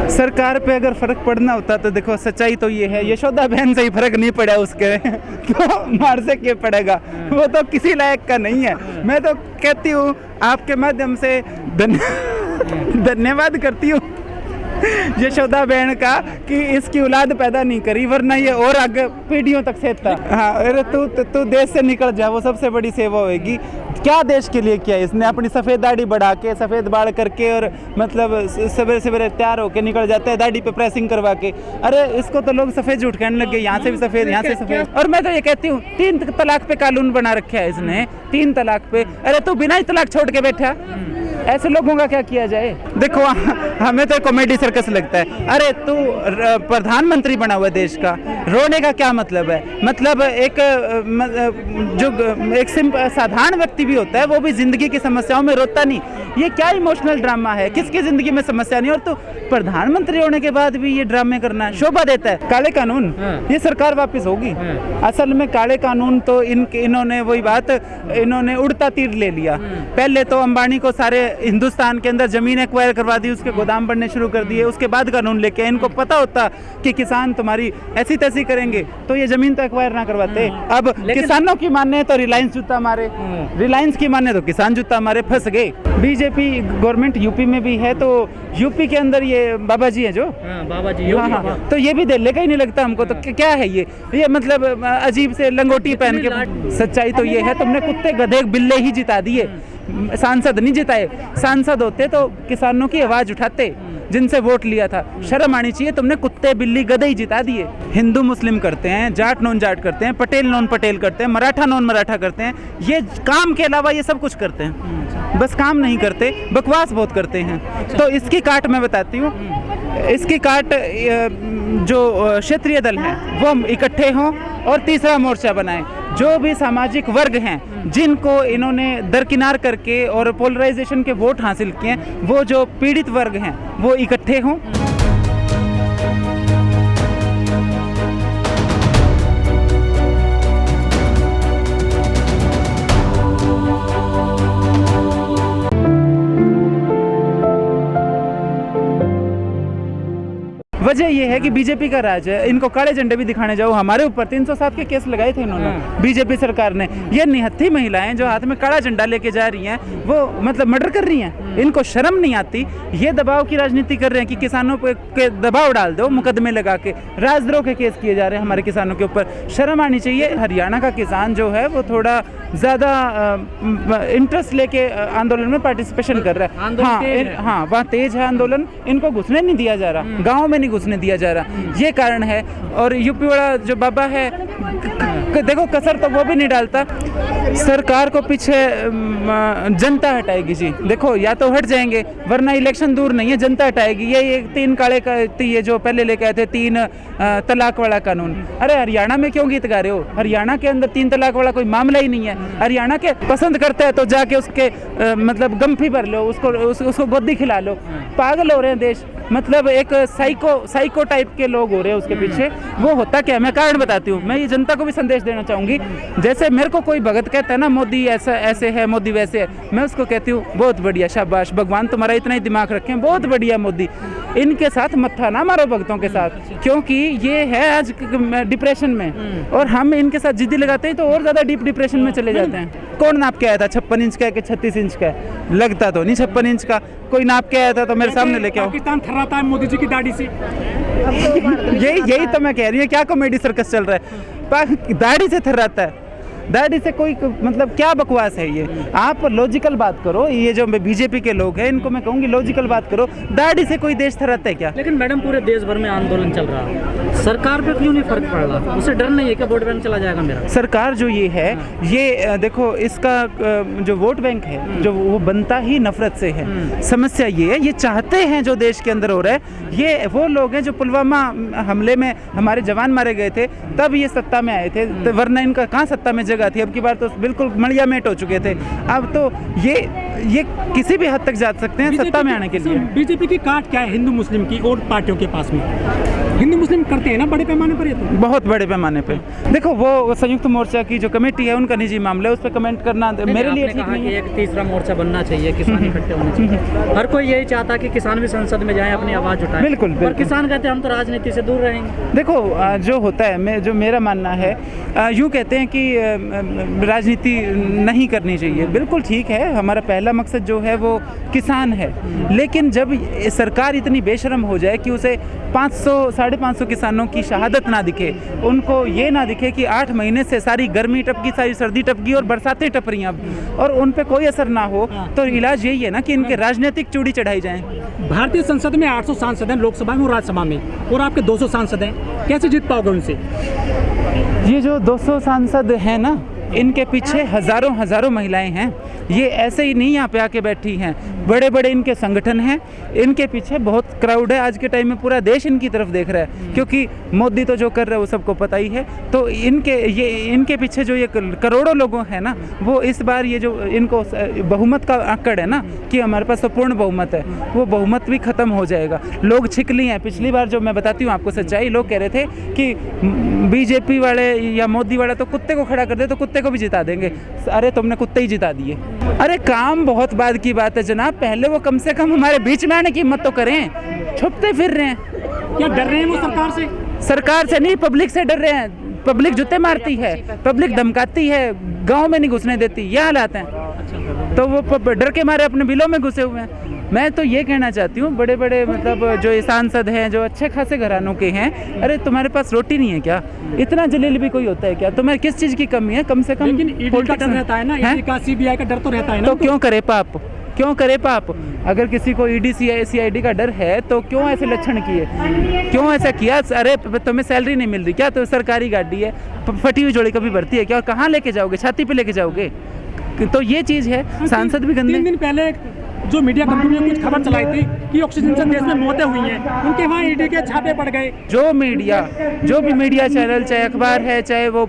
सरकार पे अगर फर्क पड़ना होता तो देखो सच्चाई तो ये है, यशोदा बहन से ही फर्क नहीं पड़ा उसके क्यों मार से क्यों पड़ेगा, वो तो किसी लायक का नहीं है। मैं तो कहती हूँ आपके माध्यम से धन्यवाद करती हूँ यशोदा बहन का कि इसकी औलाद पैदा नहीं करी, वरना ये और आगे पीढ़ियों तक सेता। हाँ, अरे तू देश से निकल जा, वो सबसे बड़ी सेवा होगी। क्या देश के लिए किया इसने, अपनी सफ़ेद दाढ़ी बढ़ा के, सफ़ेद बाल करके, और मतलब सवेरे सवेरे तैयार होके निकल जाते हैं दाढ़ी पे प्रेसिंग करवा के। अरे इसको तो लोग सफ़ेद झूठ कहने लगे, यहाँ से भी सफ़ेद, यहाँ से सफ़ेद। और मैं तो ये कहती हूँ 3 तलाक पे कानून बना रखा है इसने, 3 तलाक पे। अरे तू बिना ही तलाक छोड़ के बैठा, ऐसे लोगों का क्या किया जाए। देखो हमें तो कॉमेडी सर्कस लगता है। अरे तू प्रधानमंत्री बना हुआ देश का, रोने का क्या मतलब है। मतलब एक साधारण व्यक्ति भी होता है, वो भी जिंदगी की समस्याओं में रोता नहीं। ये क्या इमोशनल ड्रामा है, किसकी जिंदगी में समस्या नहीं, और तो प्रधानमंत्री होने के बाद भी ये ड्रामे करना शोभा देता है। काले कानून ये सरकार वापस होगी। असल में काले कानून तो इन्होंने वही बात, इन्होंने उड़ता तीर ले लिया। पहले तो अंबानी को सारे हिंदुस्तान के अंदर जमीन एक्वायर करवा दी, उसके गोदाम बनने शुरू कर दिए। उसके बाद कानून लेके इनको पता होता कि किसान तुम्हारी ऐसी तैसी करेंगे तो ये जमीन तो एक्वायर ना करवाते। अब किसानों की माने तो रिलायंस जूता मारे, रिलायंस की माने तो किसान जूता मारे, फंस गए। बीजेपी गवर्नमेंट यूपी में भी है, तो यूपी के अंदर ये बाबा जी है जो बाबा जी, हाँ, तो ये भी दिल्ली का ही नहीं लगता हमको। तो क्या है ये मतलब अजीब से लंगोटी पहन के। सच्चाई तो ये है, तुमने कुत्ते गधे बिल्ले ही जिता दिए, सांसद नहीं जिताए। सांसद होते तो किसानों की आवाज उठाते, जिनसे वोट लिया था। शर्म आनी चाहिए, तुमने कुत्ते बिल्ली गधे ही जिता दिए। हिंदू मुस्लिम करते हैं, जाट नॉन जाट करते हैं, पटेल नॉन पटेल करते हैं, मराठा नॉन मराठा करते हैं। ये काम के अलावा ये सब कुछ करते हैं, बस काम नहीं करते, बकवास बहुत करते हैं। तो इसकी काट मैं बताती हूँ, इसकी काट जो क्षेत्रीय दल है वो इकट्ठे हों और तीसरा मोर्चा बनाएं। जो भी सामाजिक वर्ग हैं जिनको इन्होंने दरकिनार करके और पोलराइजेशन के वोट हासिल किए, वो जो पीड़ित वर्ग हैं वो इकट्ठे हों। वजह यह है कि बीजेपी का राज है, इनको काले झंडे भी दिखाने जाओ। हमारे ऊपर 307 के केस लगाए थे इन्होंने, बीजेपी सरकार ने। ये निहत्थी महिलाएं जो हाथ में काला झंडा लेके जा रही हैं, वो मतलब मर्डर कर रही हैं, इनको शर्म नहीं आती। ये दबाव की राजनीति कर रहे हैं कि किसानों पे दबाव डाल दो, मुकदमे लगा के राजद्रोह के केस किए जा रहे हैं हमारे किसानों के ऊपर। शर्म आनी चाहिए। हरियाणा का किसान जो है वो थोड़ा ज़्यादा इंटरेस्ट लेके आंदोलन में पार्टिसिपेशन कर रहा है। हाँ, वहाँ तेज है आंदोलन, इनको घुसने नहीं दिया जा रहा, गाँव में नहीं घुसने दिया जा रहा, ये कारण है। और यूपी वाला जो बाबा है, देखो कसर तो वो भी नहीं डालता। सरकार को पीछे जनता हटाएगी जी। देखो या तो हट जाएंगे, वरना इलेक्शन दूर नहीं है, जनता हटाएगी। ये 3 काले का ये जो पहले लेके आए थे 3 तलाक वाला कानून। अरे हरियाणा में क्यों गीत गा रहे हो, हरियाणा के अंदर 3 तलाक वाला कोई मामला ही नहीं है। हरियाणा के पसंद करता है तो जाके उसके मतलब गम्फी भर लो, उसको गोदी खिला लो। पागल हो रहे हैं देश, मतलब एक साइको टाइप के लोग हो रहे हैं उसके पीछे। वो होता क्या, मैं कारण बताती हूँ। मैं ये जनता को भी संदेश देना चाहूँगी। जैसे मेरे को कोई भगत कहता है ना मोदी ऐसा ऐसे है, मोदी वैसे है, मैं उसको कहती हूँ बहुत बढ़िया, शाबाश, भगवान तुम्हारा इतना ही दिमाग रखें, बहुत बढ़िया मोदी। इनके साथ मत्था ना मारो भक्तों के साथ, क्योंकि ये है आज डिप्रेशन में, और हम इनके साथ जिद्दी लगाते हैं तो और ज़्यादा डीप डिप्रेशन में चले जाते हैं। कौन नाप के आया था 56 इंच का कि 36 इंच का? लगता तो नहीं 56 इंच का। कोई नाप के आया था तो मेरे सामने लेके आओ। पाकिस्तान थर्राता है मोदी जी की दाढ़ी से। यही तो मैं कह रही हूँ, क्या कॉमेडी सर्कस चल रहा है। दाढ़ी से थर्राता है, दाढ़ी से कोई मतलब क्या बकवास है ये। आप लॉजिकल बात करो। ये जो बीजेपी के लोग हैं इनको मैं कहूँगी लॉजिकल बात करो। दाढ़ी से कोई देश थर्राता है क्या? लेकिन मैडम पूरे देश भर में आंदोलन चल रहा है, सरकार पे क्यों नहीं फर्क पड़ रहा? उसे डर नहीं है कि वोट बैंक चला जाएगा मेरा? सरकार जो ये है, ये देखो इसका जो वोट बैंक है जो वो बनता ही नफरत से है। समस्या ये है, ये चाहते हैं जो देश के अंदर हो रहा है। ये वो लोग हैं जो पुलवामा हमले में हमारे जवान मारे गए थे, तब ये सत्ता में आए थे, वरना इनका कहाँ सत्ता में जगह थी। अब की बार तो बिल्कुल मड़िया मेट हो चुके थे। अब तो ये ये किसी भी हद तक जा सकते हैं सत्ता में आने के लिए। बीजेपी की काट क्या है हिंदू मुस्लिम की और पार्टियों के पास में? हिंदू मुस्लिम करते हैं ना बड़े पैमाने पर, ये तो बहुत बड़े पैमाने पे। देखो वो संयुक्त मोर्चा की जो कमेटी है उनका निजी मामला है, उस पर कमेंट करना मेरे लिए ठीक कहा नहीं कि है। एक तीसरा मोर्चा बनना चाहिए, किसान इकट्ठे होने चाहिए। हर कोई यही चाहता कि किसान भी संसद में जाएं, अपनी आवाज़ उठाएं। बिल्कुल, पर बिल्कुल। किसान कहते हैं हम तो राजनीति से दूर रहेंगे। देखो जो होता है, जो मेरा मानना है, यूँ कहते हैं कि राजनीति नहीं करनी चाहिए। बिल्कुल ठीक है, हमारा पहला मकसद जो है वो किसान है, लेकिन जब सरकार इतनी बेशर्म हो जाए कि उसे 500-550 किसानों की शहादत ना दिखे, उनको ये ना दिखे कि 8 महीने से सारी गर्मी टपकी, सारी सर्दी टपकी और बरसातें टप रही हैं और उन पे कोई असर ना हो, तो इलाज यही है ना कि इनके राजनीतिक चूड़ी चढ़ाई जाए। भारतीय संसद में 800 सांसद हैं, लोकसभा में और राज्यसभा में, और आपके 200 सांसद हैं, कैसे जीत पाओगे उनसे? ये जो 200 सांसद हैं ना, इनके पीछे हज़ारों महिलाएं हैं। ये ऐसे ही नहीं यहाँ पे आके बैठी हैं, बड़े बड़े इनके संगठन हैं, इनके पीछे बहुत क्राउड है। आज के टाइम में पूरा देश इनकी तरफ देख रहा है, क्योंकि मोदी तो जो कर रहा है वो सबको पता ही है। तो इनके पीछे जो ये करोड़ों लोगों हैं ना, वो इस बार ये जो इनको बहुमत का आंकड़ है ना कि हमारे पास तो पूर्ण बहुमत है, वो बहुमत भी ख़त्म हो जाएगा। लोग छिकली हैं। पिछली बार जो मैं बताती हूँ आपको सच्चाई, लोग कह रहे थे कि बीजेपी वाले या मोदी वाले तो कुत्ते को खड़ा कर दे तो कुत्ते को भी जिता देंगे। अरे तुमने कुत्ते ही जिता दिए। अरे काम बहुत बाद की बात है जनाब, पहले वो कम से कम हमारे बीच में आने की हिम्मत तो करें। छुपते फिर रहे हैं। क्या डर रहे हैं वो सरकार से? सरकार से नहीं, पब्लिक से डर रहे हैं। पब्लिक जूते मारती है, पब्लिक धमकाती है, गांव में नहीं घुसने देती, ये हालात हैं। तो वो डर के मारे अपने बिलों में घुसे हुए हैं। मैं तो ये कहना चाहती हूँ, बड़े बड़े मतलब जो सांसद हैं, जो अच्छे खासे घरानों के हैं, अरे तुम्हारे पास रोटी नहीं है क्या? इतना जलील भी कोई होता है क्या? तुम्हें किस चीज़ की कमी है? कम से कम लेकिन ईडी का डर रहता है ना, ईडी का, सीबीआई का डर तो रहता है ना। तो क्यों करे पाप? क्यों करे पाप? अगर किसी को ईडी सीआईडी का डर है तो क्यों ऐसे लक्षण किए? क्यों ऐसा किया? अरे तुम्हें सैलरी नहीं मिल रही क्या? तो सरकारी गाड़ी है, फटी हुई जोड़ी कभी भरती है क्या? और कहाँ लेके जाओगे? छाती पे लेके जाओगे? तो ये चीज़ है। सांसद भी गंदे। 3 दिन पहले जो मीडिया कंपनी ने कुछ खबर चलाई थी कि ऑक्सीजन से देश में मौतें हुई हैं, उनके वहाँ ईडी के छापे पड़ गए। जो भी मीडिया चैनल, चाहे अखबार है, चाहे वो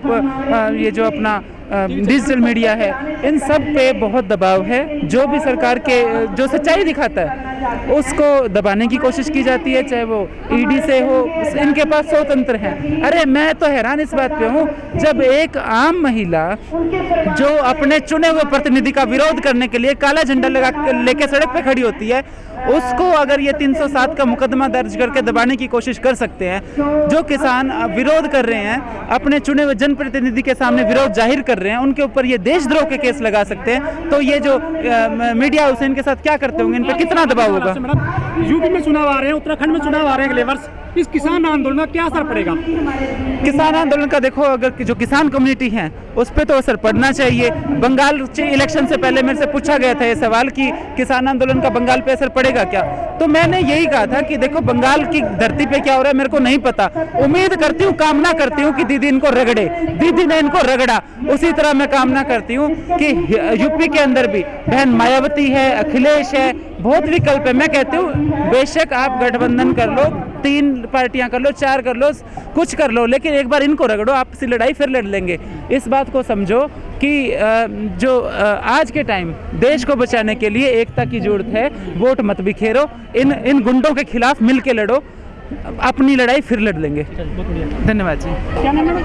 ये जो अपना डिजिटल मीडिया है, इन सब पे बहुत दबाव है। जो भी सरकार के जो सच्चाई दिखाता है उसको दबाने की कोशिश की जाती है, चाहे वो ईडी से हो। इनके पास स्वतंत्र हैं। अरे मैं तो हैरान इस बात पे हूँ, जब एक आम महिला जो अपने चुने हुए प्रतिनिधि का विरोध करने के लिए काला झंडा लगा लेके सड़क पे खड़ी होती है, उसको अगर ये 307 का मुकदमा दर्ज करके दबाने की कोशिश कर सकते हैं। जो किसान विरोध कर रहे हैं, अपने चुने हुए जनप्रतिनिधि के सामने विरोध जाहिर कर रहे हैं, उनके ऊपर ये देशद्रोह के केस लगा सकते हैं। तो ये जो मीडिया हाउस है, इनके साथ क्या करते होंगे? इन पे कितना दबाव होगा? यूपी में चुनाव आ रहे हैं, उत्तराखंड में चुनाव आ रहे हैं अगले वर्ष, इस किसान आंदोलन का क्या असर पड़ेगा? किसान आंदोलन का देखो, अगर जो किसान कम्युनिटी है उस पर तो असर पड़ना चाहिए। बंगाल इलेक्शन से पहले मेरे से पूछा गया था ये सवाल कि किसान आंदोलन का बंगाल पे असर पड़ेगा क्या? तो मैंने यही कहा था कि देखो बंगाल की धरती पे क्या हो रहा है मेरे को नहीं पता। उम्मीद करती हूँ, कामना करती हूँ कि दीदी इनको रगड़े। दीदी ने इनको रगड़ा, उसी तरह मैं कामना करती हूँ कि यूपी के अंदर भी बहन मायावती है, अखिलेश है, बहुत विकल्प है। मैं कहती हूँ बेशक आप गठबंधन कर लो, 3 पार्टियां कर लो, 4 कर लो, कुछ कर लो, लेकिन एक बार इनको रगड़ो। आपसी लड़ाई फिर लड़ लेंगे। इस बात को समझो कि जो आज के टाइम देश को बचाने के लिए एकता की जरूरत है। वोट मत बिखेरो, इन गुंडों के खिलाफ मिल के लड़ो, अपनी लड़ाई फिर लड़ लेंगे। धन्यवाद जी। क्या नाम है?